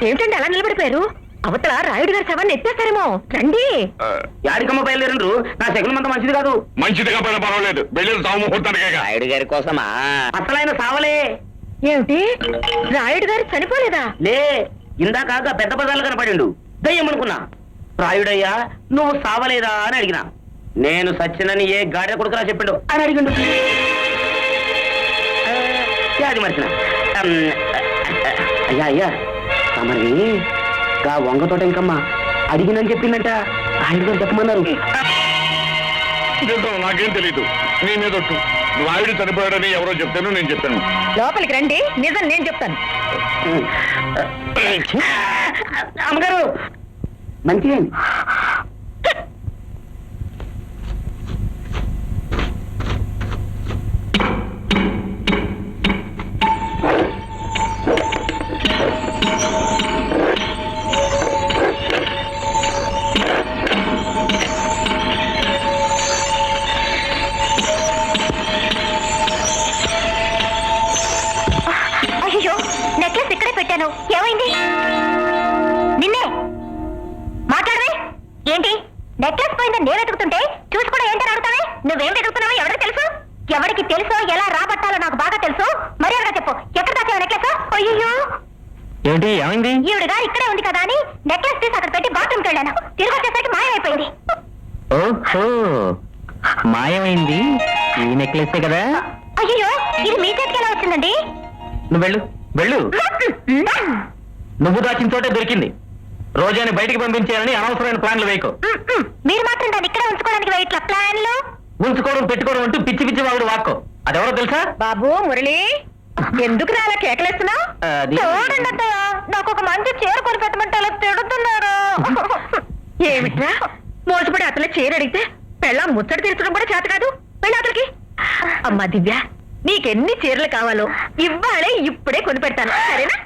ఏమిటండి అలా నిలబడిపోయారు? అవతల రాయుడు గారి శవాన్ని ఎత్తేస్తారేమో. రండి. యాడికమ్మ బయలుదేరు. నా శకునం అంత మంచిది కాదు. మంచిదిగా పైన పర్వాలేదు, వెళ్ళి సాగు ముహూర్తానికే. రాయుడు గారి కోసమా? అసలైన సావలే. ఏమిటి, రాయుడు గారు చనిపోలేదా? లే, ఇందాక పెద్ద పదాలు కనపడిండు. దయ్యమనుకున్నా. రాయుడయ్యా నువ్వు సావలేదా అని అడిగినా. నేను సచ్చినని ఏ గాడిద కొడుకురా చెప్పిండు అని అడిగిండు. అది మర్చిన. అయ్యా అయ్యా తమరి గా వంగ తోట ఇంకమ్మా అడిగినని చెప్పిందంట. రాయుడు గారు చెప్పమన్నారు. నాకేం తెలీదు, నీ మీదొట్టు. రాయుడు చనిపోయాడని ఎవరో చెప్తాను, నేను చెప్పాను. లోపలికి రండి, నిజం నేను చెప్తాను. అమ్మగారు మంచిగా నెక్లెస్ ఇక్కడే పెట్టాను. ఏమైంది? నిన్నే మాట్లాడవే. ఏంటి నెక్లెస్ పోయిందని నేను వెతుకుతుంటే చూసి కూడా ఏంటని అడుగుతావే? నువ్వేం వెతుకుతున్నావో ఎవరికి తెలుసు? ఎవరికి తెలుసో ఎలా రాబట్టాలో నాకు బాగా తెలుసు. మర్యాదగా చెప్పు, ఎక్కడ దాచావు నెక్లెస్? అయ్యో ఏంటి ఏమైంది? ఈవిడగా ఇక్కడే ఉంది కదా అని నెక్లెస్ తీసి అక్కడ పెట్టి బాత్రూమ్కి వెళ్ళాను. తిరిగి వచ్చేసరికి మాయమైపోయింది. ఓహో, మాయమైంది ఈ నెక్లెస్ కదా? అయ్యో, ఇది మీ చేతికి ఎలా వచ్చిందండి? నువ్వు వెళ్ళు వెళ్ళు. నువ్వు దాచిన చోటే దొరికింది. రోజాని బయటికి పంపించేయాలని అనవసరమైన ప్లాన్లు వేయకు. మీరు మాత్రం దాన్ని ఇక్కడే ఉంచుకోవడానికి ఇట్లా ప్లాన్లు ఉంచుకోవడం పెట్టుకోవడం అంటూ పిచ్చి పిచ్చి వాడు వాక్కో. అదెవరో తెలుసా? బాబు మురళి, ఎందుకు అలా కేకలేస్తున్నావు? చూడండి అత్తయ్య, నాకు ఒక మంచి చీర కొని పెట్టమంటే అలా తిడుతున్నారు. ఏమిట్రా మోసపడి అతలే చీర అడిగితే పెళ్ళ ముచ్చట తీర్చడం కూడా చేత కాదు. పెళ్ళ అతలికి. అమ్మా దివ్య, నీకెన్ని చీరలు కావాలో ఇవ్వాలే ఇప్పుడే కొని పెడతాను, సరేనా?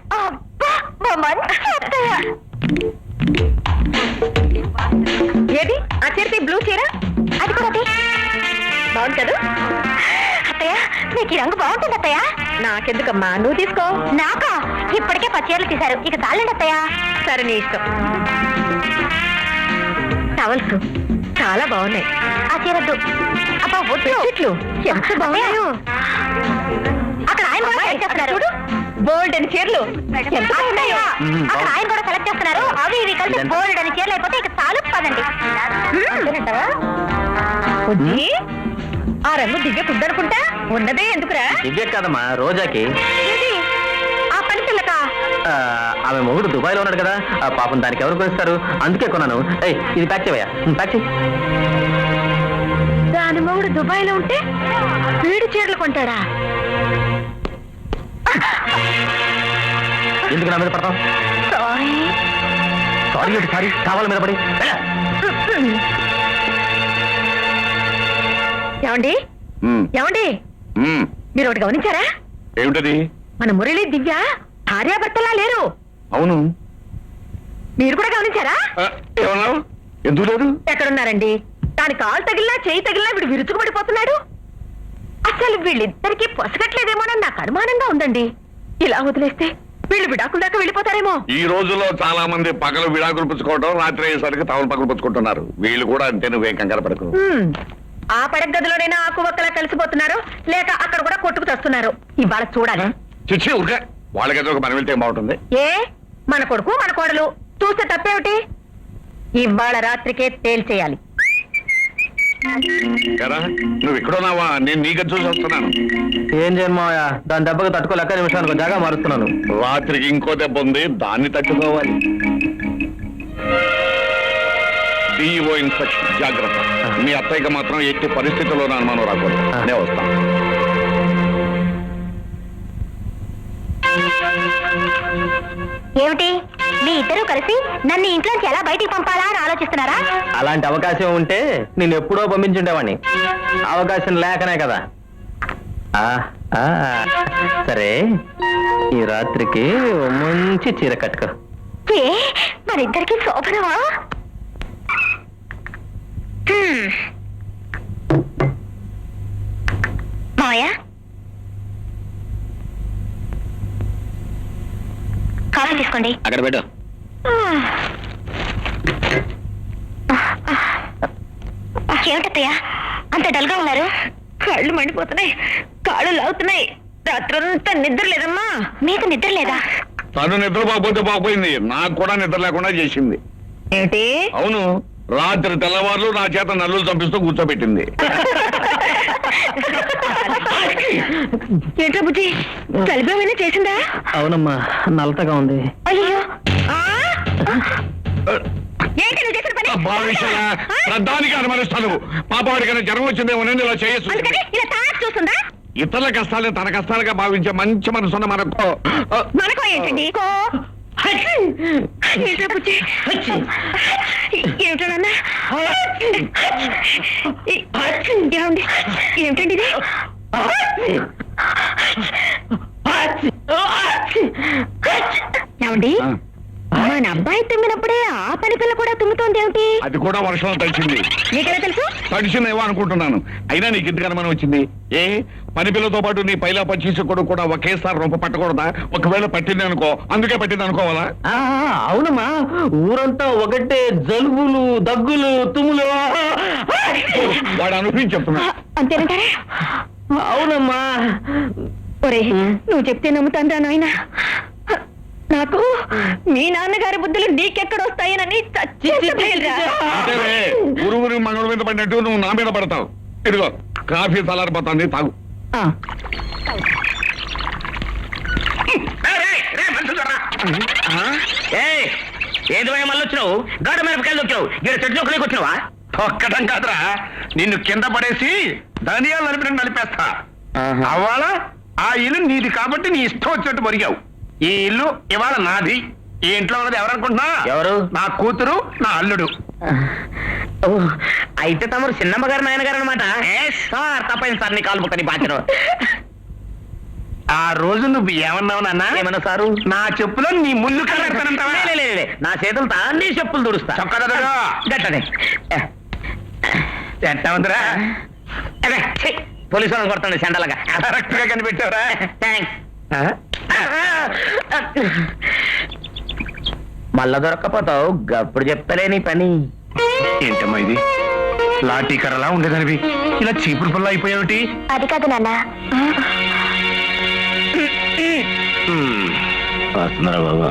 ఏది ఆ చీరకి బ్లూ చీర? అది కూడా బాగుంది కదా అత్తయ్య? నీకు ఈ రంగు బాగుంటుంది అత్తయ్య. నాకెందుకమ్మా, నువ్వు తీసుకో. నాకా? ఇప్పటికే 10 చీరలు తీశారు, ఇక చాలండి అత్తయ్య. సరే నీ ఇష్టం. టవల్స్ చాలా బాగున్నాయి. ఆ చీరద్దు. అబ్బా వద్దు, ఎంత బాగున్నాయో. అక్కడ ఆయన కూడా సెలెక్ట్ చేస్తున్నారు. చూడు, బోల్డ్ అని చీరలు ఎంత బాగున్నాయో. అక్కడ ఆయన కూడా సెలెక్ట్ చేస్తున్నారు. అవి ఇవి కలిసి బోల్డ్ అని చీరలు అయిపోతే ఇక చాలు పదండి. ఆ రంగు దివ్య కుద్దనుకుంటా. ఉన్నదే ఎందుకురా? దివ్య కాదమ్మా, రోజాకి. ఆ పని పిల్లకా? ఆమె మొగుడు దుబాయ్ లో ఉన్నాడు కదా, పాపం దానికి ఎవరు కొనిస్తారు, అందుకే కొన్నాను. ఇది ప్యాక్ చేయవయ్యా, ప్యాక్ చేయి. దాని మొగుడు దుబాయ్ లో ఉంటే వీడి చీరలు కొంటాడా? ఎందుకు నా మీద పడతాం? సారీ సారీ, కావాల మీద పడి. ఏమండి ఏమండి, మీరు ఒకటి గమనించారా? ఏమిటది? మన మురళి దివ్య భార్యాభర్తలా లేరు. అవును, మీరు కూడా గమనించారా? ఏమన్నావు? ఎందుకు లేదు? ఎక్కడున్నారండి? దాని కాలు తగిలినా చేయి తగిలినా వీడు విరుచుకుపడిపోతున్నాడు. అసలు వీళ్ళిద్దరికీ పొసగట్లేదేమోనని నాకు అనుమానంగా ఉందండి. ఇలా వదిలేస్తే వీళ్ళు విడాకుల దాకా వెళ్ళిపోతారేమో. ఈ రోజుల్లో చాలా మంది పగలు విడాకులు పుచ్చుకోవడం, రాత్రి అయ్యేసరికి తవలు పగలు పుచ్చుకుంటున్నారు. వీళ్ళు కూడా అంతే, నువ్వేం కంగారు పడకు. ఆ పడక గదిలోనైనా ఆకు ఒక్కలా కలిసిపోతున్నారు, లేక అక్కడ కూడా కొట్టుకు తెస్తున్నారు. ఇవాళ చూడాలి. చిచ్చి ఊరికే వాళ్ళకి ఒక మనం వెళ్తే బాగుంటుంది. ఏ మన కొడుకు మన కోడలు చూస్తే తప్పేమిటి? ఇవాళ రాత్రికే తేల్చేయాలి. కదా నువ్వు ఇక్కడున్నావా? నేను నీ గది చూసి వస్తున్నాను. ఏం చేయను, దాని దెబ్బకు తట్టుకోలేక నిమిషానికి జాగా మారుస్తున్నాను. రాత్రికి ఇంకో దెబ్బ ఉంది, దాన్ని తట్టుకోవాలి. డిఓ ఇన్స్పెక్షన్, జాగ్రత్త. మీ అత్తయ్యకి మాత్రం ఎట్టి పరిస్థితుల్లో అనుమానం రాకూడదు. అనే వస్తాం. ఏమిటి మీ ఇద్దరూ కలిసి నన్ను ఇంట్లోంచి ఎలా బయటికి పంపాలా అని ఆలోచిస్తున్నారా? అలాంటి అవకాశం ఉంటే నేను ఎప్పుడో పంపించుండేవాడిని. అవకాశం లేకనే కదా. సరే, ఈ రాత్రికి మంచి చీర కట్టుకో. మన ఇద్దరికి శోభనమా? మాయా కాఫీ కాఫీ తీసుకోండి. అక్కడ పెట్టు. ఏమిటత్తయ్య అంత డల్గా ఉన్నారు? కళ్ళు మండిపోతున్నాయి, కాళ్ళు లాగుతున్నాయి. రాత్రంతా నిద్ర లేదమ్మా. మీకు నిద్ర లేదా? తను నిద్రపోకపోతే పోకపోయింది, నాకు కూడా నిద్ర లేకుండా చేసింది. ఏమిటి? అవును, రాత్రి తెల్లవారులు నా చేత నల్లులు చంపిస్తూ కూర్చోబెట్టింది. ఏంట్రా బుజ్జి, కలిపేమైనా చేసిందా? అవునమ్మా, నల్లతగా ఉంది. అయ్యో, ఏంటి నువ్వు చేసిన పని? దానికి అనుమానిస్తాను. పాపవాడికైనా జ్వరం వచ్చిందేమోనని ఇలా చేయొచ్చు. అందుకని ఇలా తాగి చూస్తుందా? ఇతరుల కష్టాలను తన కష్టాలుగా భావించే మంచి మనసున్న మనకు మనకో ఏంటండి? ఏంట్రా బుజ్జి? ఏమిటో నాన్న? ఏమండి, ఏమిటండి ఇది? ఏమండి, మన అబ్బాయి తుమ్మినప్పుడే ఆ పని పిల్ల కూడా తుమ్ముతోంది ఏమిటి? అది కూడా వర్షంలో తడిచింది. నీకెలా తెలుసు? తడిచిందేమో అనుకుంటున్నాను. అయినా నీకు ఇంతకు అనుమానం వచ్చింది ఏ? పని పిల్లతో పాటు నీ పైలా పచ్చేసి కొడుకు కూడా ఒకేసారి రొంప పట్టకూడదా? ఒకవేళ పట్టింది అనుకో, అందుకే పట్టింది అనుకోవాలా? అవునమ్మా, ఊరంతా ఒకటే జలుబులు, దగ్గులు, తుమ్ములు. వాడు అనుభవించి చెప్తున్నా. అంతేనంటారా? అవునమ్మా. ఒరే, నువ్వు చెప్తే నమ్ముతాందా నాయనా? నాకు మీ నాన్నగారి బుద్ధులు నీకెక్కడొస్తాయనని అంతేనే, ఊరు మంగళ మీద పడినట్టు నువ్వు నా మీద పడతావు. ఇదిగో కాఫీ చల్లారిపోతుంది, తాగు. ఏది మళ్ళీ వచ్చినావు? గాడ మిరపకాయలు వచ్చావు, ఇక్కడ చెట్టు ఒకరికి వచ్చినావా? తొక్కటం కాదురా, నిన్ను కింద పడేసి ధనియాలు నలిపిన నలిపేస్తా. అవాళ ఆ ఇల్లు నీది కాబట్టి నీ ఇష్టం వచ్చినట్టు మరిగావు. ఈ ఇల్లు ఇవాళ నాది. ఈ ఇంట్లో ఉన్నది ఎవరనుకుంటున్నా? ఎవరు? నా కూతురు, నా అల్లుడు. అయితే తమరు చిన్నమ్మ గారు, నాయనగారు అనమాట. సార్ తప్పైంది సార్, నీ కాలు ముక్కని బాధ్యను. ఆ రోజు నువ్వు ఏమన్నావు నాన్న? ఏమన్నా సారు? నా చెప్పులో నీ ముళ్ళు కలెడతానంటావా? నా చేతులతో నీ చెప్పులు దుడుస్తా. గట్టనే ఎట్టా ఉందిరా? పోలీసు వాళ్ళని కొడుతుంది సెండలుగా. కరెక్ట్ గా కనిపెట్టావురా. థ్యాంక్స్. మళ్ళా దొరక్కపోతావు, గప్పుడు చెప్తలే నీ పని. ఏంటమ్మా ఇది? లాఠీ కర్రలా ఉండేదానివి ఇలా చీపురు పుల్ల అయిపోయావుటి? అది కాదు నాన్న. వస్తున్నారా బాబా?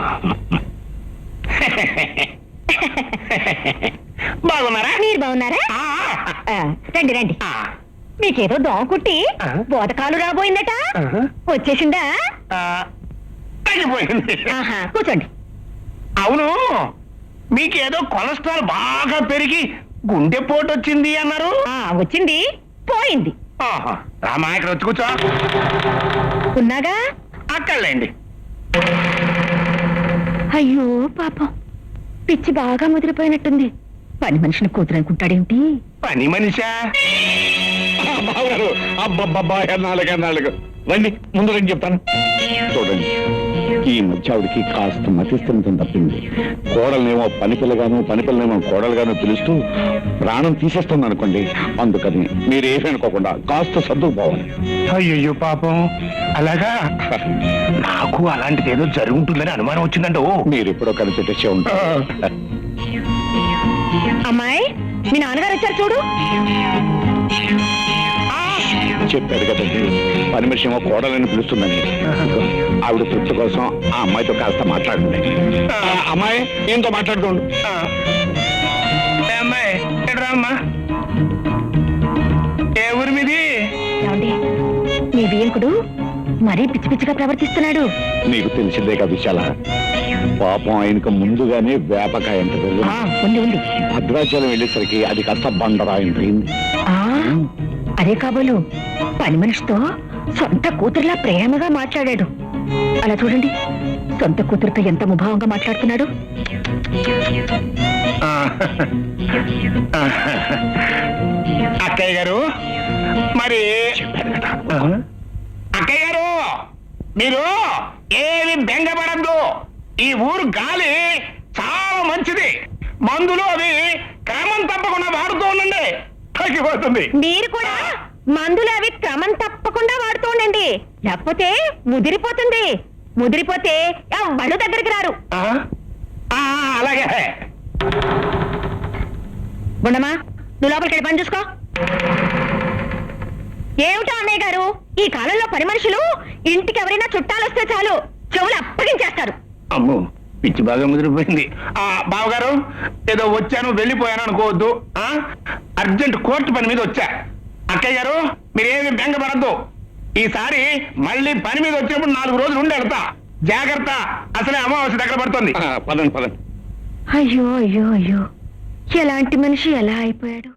బాగున్నారా? మీరు బాగున్నారా? రండి రండి. మీకేదో దోమ కుట్టి బోతకాలు రాబోయిందట, వచ్చేసిందా? తగ్గిపోయింది. కూర్చోండి. అవును, మీకేదో కొలెస్ట్రాల్ బాగా పెరిగి గుండెపోటు వచ్చింది అన్నారు. వచ్చింది, పోయింది. రామా, ఇక్కడ వచ్చి కూర్చో. ఉన్నాగా అక్కర్లేండి. అయ్యో పాపం, పిచ్చి బాగా ముదిరిపోయినట్టుంది. పని మనిషిని కూతురు అనుకుంటాడేమిటి? పని మనిషా? బావగారు, అబ్బబ్బబ్బా, ఎన్నాళ్ళకు రండి, ముందు రండి చెప్తాను. చూడండి, ఈ మధ్య ఆవిడికి కాస్త మతిస్థిమితం తప్పింది. కోడలనేమో పనిపిల్లగాను, పనిపిల్లనేమో కోడలుగాను పిలుస్తూ ప్రాణం తీసేస్తుంది అనుకోండి. అందుకని మీరేమీ అనుకోకుండా కాస్త సర్దుకుపోవాలి. అయ్యో పాపం, అలాగా? నాకు అలాంటిది ఏదో జరుగుతుందని అనుమానం వచ్చిందండి. మీరు ఎప్పుడో కనిపెట్టేసే ఉంటారు. అమ్మాయి, మీ నాన్నగారు వచ్చారు చూడు. చెప్పాడు కదండి, పని మనిషి ఏమో కోడలని పిలుస్తుందని. ఆవిడ తృప్తి కోసం ఆ అమ్మాయితో కాస్త మాట్లాడండి. అమ్మాయి ఏంతో మాట్లాడుకోండి. అమ్మాయి రామ్మా, ఏ ఊరి మీది? ఏమండి, మీ బియ్యంకుడు మరీ పిచ్చి పిచ్చిగా ప్రవర్తిస్తున్నాడు. నీకు తెలిసిందే కదా చాలా. పాపం ఆయనకు ముందుగానే వేపకాయ అంటే ఉంది ఉంది. భద్రాచలం వెళ్ళేసరికి అది కాస్త బండరాయింది. అదే కాబోలు పని మనిషితో సొంత కూతురులా ప్రేమగా మాట్లాడాడు. అలా చూడండి, సొంత కూతురుతో ఎంత ముభావంగా మాట్లాడుతున్నాడు. అక్కయ్య గారు, మరి అక్కయ్య గారు, మీరు ఏమి బెంగపడద్దు. ఈ ఊరు గాలి చాలా మంచిది. మందులు అవి క్రమం తప్పకుండా వాడుతూ ఉండండి, తగ్గిపోతుంది. మీరు కూడా మందులు అవి క్రమం తప్పకుండా వాడుతూ ఉండండి, లేకపోతే ముదిరిపోతుంది. ముదిరిపోతే బళ్ళు దగ్గరికి రారు. ఆ? ఆ, అలాగే గుండమ్మా నువ్వు లోపలికి వెళ్ళి పని చూసుకో. ఏమిటో అన్నయ్య గారు, ఈ కాలంలో పని మనుషులు ఇంటికి ఎవరైనా చుట్టాలు వస్తే చాలు చెవులు అప్పగించేస్తారు. అమ్మో పిచ్చి బాగా ముదిరిపోయింది. ఆ బావగారు, ఏదో వచ్చాను వెళ్ళిపోయాను అనుకోవద్దు. ఆ అర్జెంట్ కోర్టు పని మీద వచ్చా. అక్కయ్య గారు, మీరేమి బెంగపడద్దు. ఈసారి మళ్ళీ పని మీద వచ్చినప్పుడు 4 రోజులు ఉండి వెళ్తా. జాగ్రత్త, అసలే అమావాస్య దగ్గర పడుతుంది. పదండి పదండి. అయ్యో అయ్యో అయ్యో, ఎలాంటి మనిషి ఎలా అయిపోయాడు.